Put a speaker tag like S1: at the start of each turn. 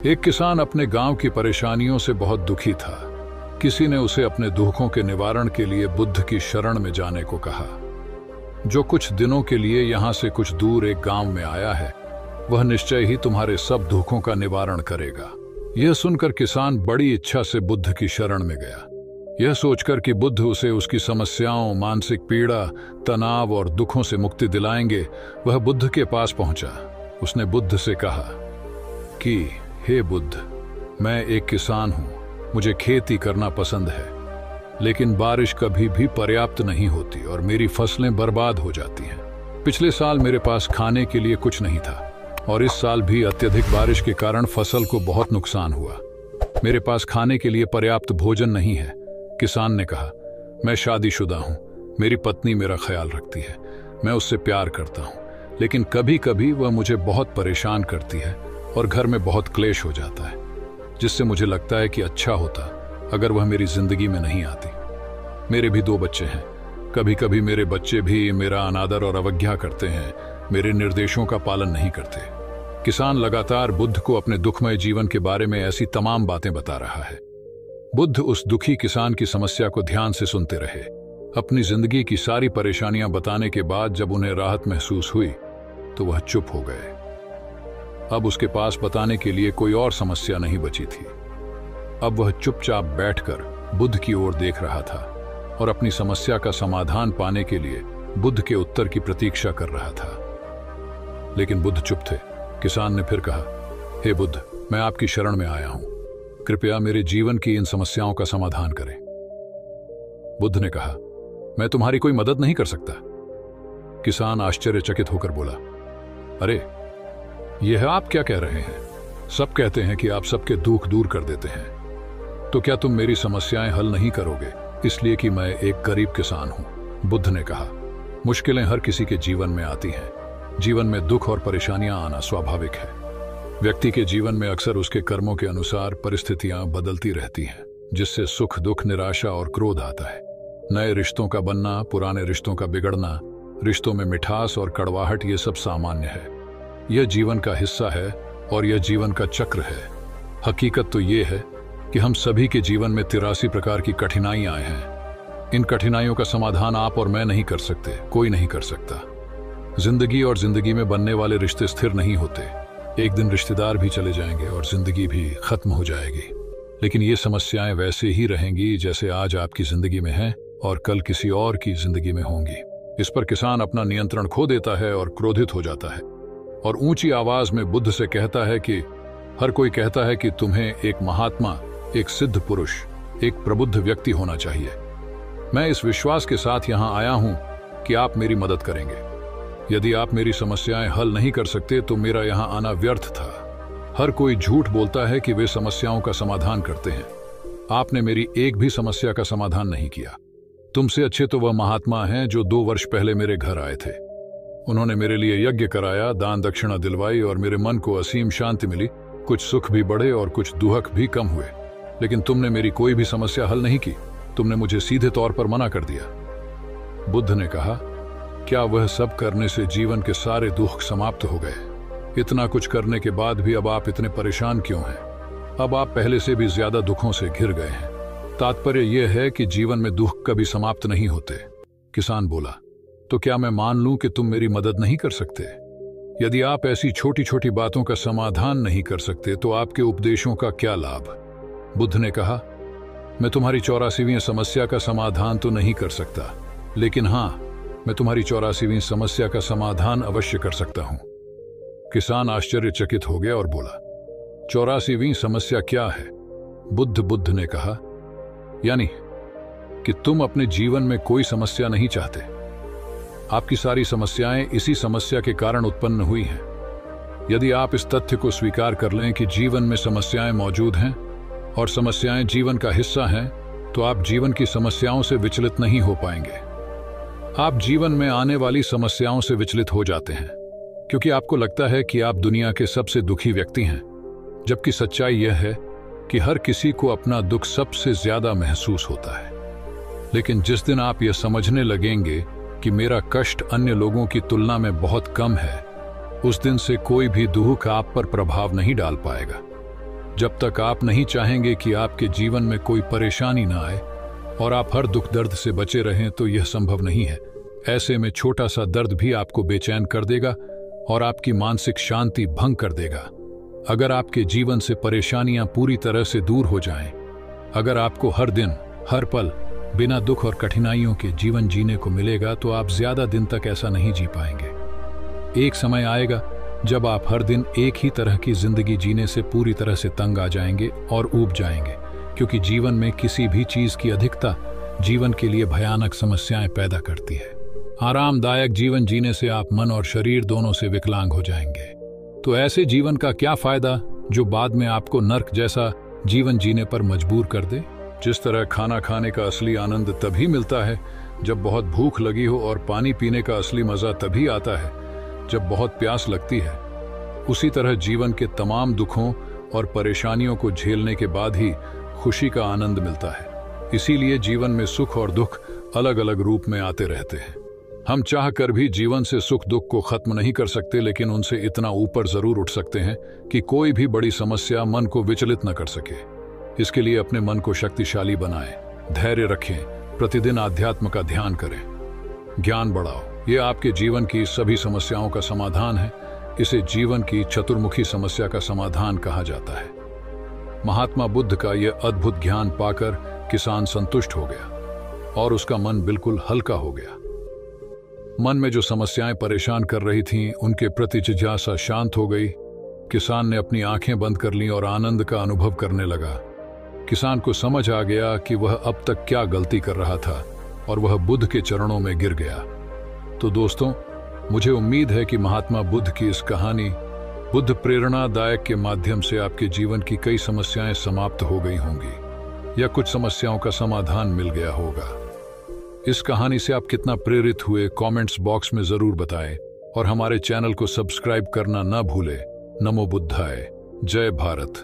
S1: एक किसान अपने गांव की परेशानियों से बहुत दुखी था। किसी ने उसे अपने दुखों के निवारण के लिए बुद्ध की शरण में जाने को कहा। जो कुछ दिनों के लिए यहाँ से कुछ दूर एक गांव में आया है, वह निश्चय ही तुम्हारे सब दुखों का निवारण करेगा। यह सुनकर किसान बड़ी इच्छा से बुद्ध की शरण में गया। यह सोचकर कि बुद्ध उसे उसकी समस्याओं, मानसिक पीड़ा, तनाव और दुखों से मुक्ति दिलाएंगे, वह बुद्ध के पास पहुंचा। उसने बुद्ध से कहा कि हे बुद्ध, मैं एक किसान हूं, मुझे खेती करना पसंद है, लेकिन बारिश कभी भी पर्याप्त नहीं होती और मेरी फसलें बर्बाद हो जाती हैं। पिछले साल मेरे पास खाने के लिए कुछ नहीं था और इस साल भी अत्यधिक बारिश के कारण फसल को बहुत नुकसान हुआ। मेरे पास खाने के लिए पर्याप्त भोजन नहीं है। किसान ने कहा, मैं शादीशुदा हूं, मेरी पत्नी मेरा ख्याल रखती है, मैं उससे प्यार करता हूं, लेकिन कभी कभी वह मुझे बहुत परेशान करती है और घर में बहुत क्लेश हो जाता है, जिससे मुझे लगता है कि अच्छा होता अगर वह मेरी जिंदगी में नहीं आती। मेरे भी 2 बच्चे हैं। कभी कभी मेरे बच्चे भी मेरा अनादर और अवज्ञा करते हैं, मेरे निर्देशों का पालन नहीं करते। किसान लगातार बुद्ध को अपने दुखमय जीवन के बारे में ऐसी तमाम बातें बता रहा है। बुद्ध उस दुखी किसान की समस्या को ध्यान से सुनते रहे। अपनी जिंदगी की सारी परेशानियां बताने के बाद जब उन्हें राहत महसूस हुई तो वह चुप हो गए। अब उसके पास बताने के लिए कोई और समस्या नहीं बची थी। अब वह चुपचाप बैठकर बुद्ध की ओर देख रहा था और अपनी समस्या का समाधान पाने के लिए बुद्ध के उत्तर की प्रतीक्षा कर रहा था। लेकिन बुद्ध चुप थे। किसान ने फिर कहा, हे बुद्ध, मैं आपकी शरण में आया हूं, कृपया मेरे जीवन की इन समस्याओं का समाधान करें। बुद्ध ने कहा, मैं तुम्हारी कोई मदद नहीं कर सकता। किसान आश्चर्यचकित होकर बोला, अरे, यह आप क्या कह रहे हैं? सब कहते हैं कि आप सबके दुख दूर कर देते हैं, तो क्या तुम मेरी समस्याएं हल नहीं करोगे इसलिए कि मैं एक गरीब किसान हूं? बुद्ध ने कहा, मुश्किलें हर किसी के जीवन में आती हैं। जीवन में दुख और परेशानियां आना स्वाभाविक है। व्यक्ति के जीवन में अक्सर उसके कर्मों के अनुसार परिस्थितियां बदलती रहती हैं, जिससे सुख, दुख, निराशा और क्रोध आता है। नए रिश्तों का बनना, पुराने रिश्तों का बिगड़ना, रिश्तों में मिठास और कड़वाहट, ये सब सामान्य है। यह जीवन का हिस्सा है और यह जीवन का चक्र है। हकीकत तो यह है कि हम सभी के जीवन में 83 प्रकार की कठिनाइयां हैं। इन कठिनाइयों का समाधान आप और मैं नहीं कर सकते, कोई नहीं कर सकता। जिंदगी और जिंदगी में बनने वाले रिश्ते स्थिर नहीं होते। एक दिन रिश्तेदार भी चले जाएंगे और जिंदगी भी खत्म हो जाएगी, लेकिन ये समस्याएं वैसे ही रहेंगी जैसे आज आपकी जिंदगी में हैं और कल किसी और की जिंदगी में होंगी। इस पर किसान अपना नियंत्रण खो देता है और क्रोधित हो जाता है और ऊंची आवाज में बुद्ध से कहता है कि हर कोई कहता है कि तुम्हें एक महात्मा, एक सिद्ध पुरुष, एक प्रबुद्ध व्यक्ति होना चाहिए। मैं इस विश्वास के साथ यहां आया हूं कि आप मेरी मदद करेंगे। यदि आप मेरी समस्याएं हल नहीं कर सकते तो मेरा यहां आना व्यर्थ था। हर कोई झूठ बोलता है कि वे समस्याओं का समाधान करते हैं। आपने मेरी एक भी समस्या का समाधान नहीं किया। तुमसे अच्छे तो वह महात्मा हैं जो 2 वर्ष पहले मेरे घर आए थे। उन्होंने मेरे लिए यज्ञ कराया, दान दक्षिणा दिलवाई और मेरे मन को असीम शांति मिली। कुछ सुख भी बढ़े और कुछ दुख भी कम हुए, लेकिन तुमने मेरी कोई भी समस्या हल नहीं की। तुमने मुझे सीधे तौर पर मना कर दिया। बुद्ध ने कहा, क्या वह सब करने से जीवन के सारे दुख समाप्त हो गए? इतना कुछ करने के बाद भी अब आप इतने परेशान क्यों हैं? अब आप पहले से भी ज्यादा दुखों से घिर गए हैं। तात्पर्य यह है कि जीवन में दुख कभी समाप्त नहीं होते। किसान बोला, तो क्या मैं मान लूं कि तुम मेरी मदद नहीं कर सकते? यदि आप ऐसी छोटी छोटी बातों का समाधान नहीं कर सकते तो आपके उपदेशों का क्या लाभ? बुद्ध ने कहा, मैं तुम्हारी 84वीं समस्या का समाधान तो नहीं कर सकता, लेकिन हां, मैं तुम्हारी 84वीं समस्या का समाधान अवश्य कर सकता हूं। किसान आश्चर्यचकित हो गया और बोला, 84वीं समस्या क्या है? बुद्ध ने कहा, यानी कि तुम अपने जीवन में कोई समस्या नहीं चाहते। आपकी सारी समस्याएं इसी समस्या के कारण उत्पन्न हुई हैं। यदि आप इस तथ्य को स्वीकार कर लें कि जीवन में समस्याएं मौजूद हैं और समस्याएं जीवन का हिस्सा हैं, तो आप जीवन की समस्याओं से विचलित नहीं हो पाएंगे। आप जीवन में आने वाली समस्याओं से विचलित हो जाते हैं क्योंकि आपको लगता है कि आप दुनिया के सबसे दुखी व्यक्ति हैं, जबकि सच्चाई यह है कि हर किसी को अपना दुख सबसे ज्यादा महसूस होता है। लेकिन जिस दिन आप यह समझने लगेंगे कि मेरा कष्ट अन्य लोगों की तुलना में बहुत कम है, उस दिन से कोई भी दुख आप पर प्रभाव नहीं डाल पाएगा। जब तक आप नहीं चाहेंगे कि आपके जीवन में कोई परेशानी ना आए और आप हर दुख दर्द से बचे रहें तो यह संभव नहीं है। ऐसे में छोटा सा दर्द भी आपको बेचैन कर देगा और आपकी मानसिक शांति भंग कर देगा। अगर आपके जीवन से परेशानियां पूरी तरह से दूर हो जाएं, अगर आपको हर दिन हर पल बिना दुख और कठिनाइयों के जीवन जीने को मिलेगा तो आप ज्यादा दिन तक ऐसा नहीं जी पाएंगे। एक समय आएगा जब आप हर दिन एक ही तरह की जिंदगी जीने से पूरी तरह से तंग आ जाएंगे और ऊब जाएंगे, क्योंकि जीवन में किसी भी चीज की अधिकता जीवन के लिए भयानक समस्याएं पैदा करती है। आरामदायक जीवन जीने से आप मन और शरीर दोनों से विकलांग हो जाएंगे। तो ऐसे जीवन का क्या फायदा जो बाद में आपको नर्क जैसा जीवन जीने पर मजबूर कर दे। जिस तरह खाना खाने का असली आनंद तभी मिलता है जब बहुत भूख लगी हो और पानी पीने का असली मजा तभी आता है जब बहुत प्यास लगती है, उसी तरह जीवन के तमाम दुखों और परेशानियों को झेलने के बाद ही खुशी का आनंद मिलता है। इसीलिए जीवन में सुख और दुख अलग अलग रूप में आते रहते हैं। हम चाह कर भी जीवन से सुख दुख को खत्म नहीं कर सकते, लेकिन उनसे इतना ऊपर जरूर उठ सकते हैं कि कोई भी बड़ी समस्या मन को विचलित न कर सके। इसके लिए अपने मन को शक्तिशाली बनाएं, धैर्य रखें, प्रतिदिन आध्यात्म का ध्यान करें, ज्ञान बढ़ाओ। ये आपके जीवन की सभी समस्याओं का समाधान है। इसे जीवन की चतुर्मुखी समस्या का समाधान कहा जाता है। महात्मा बुद्ध का यह अद्भुत ज्ञान पाकर किसान संतुष्ट हो गया और उसका मन बिल्कुल हल्का हो गया। मन में जो समस्याएं परेशान कर रही थीं, उनके प्रति जिज्ञासा शांत हो गई। किसान ने अपनी आंखें बंद कर लीं और आनंद का अनुभव करने लगा। किसान को समझ आ गया कि वह अब तक क्या गलती कर रहा था और वह बुद्ध के चरणों में गिर गया। तो दोस्तों, मुझे उम्मीद है कि महात्मा बुद्ध की इस कहानी बुद्ध प्रेरणादायक के माध्यम से आपके जीवन की कई समस्याएं समाप्त हो गई होंगी या कुछ समस्याओं का समाधान मिल गया होगा। इस कहानी से आप कितना प्रेरित हुए कमेंट्स बॉक्स में जरूर बताएं और हमारे चैनल को सब्सक्राइब करना न भूलें। नमो बुद्धाय। जय भारत।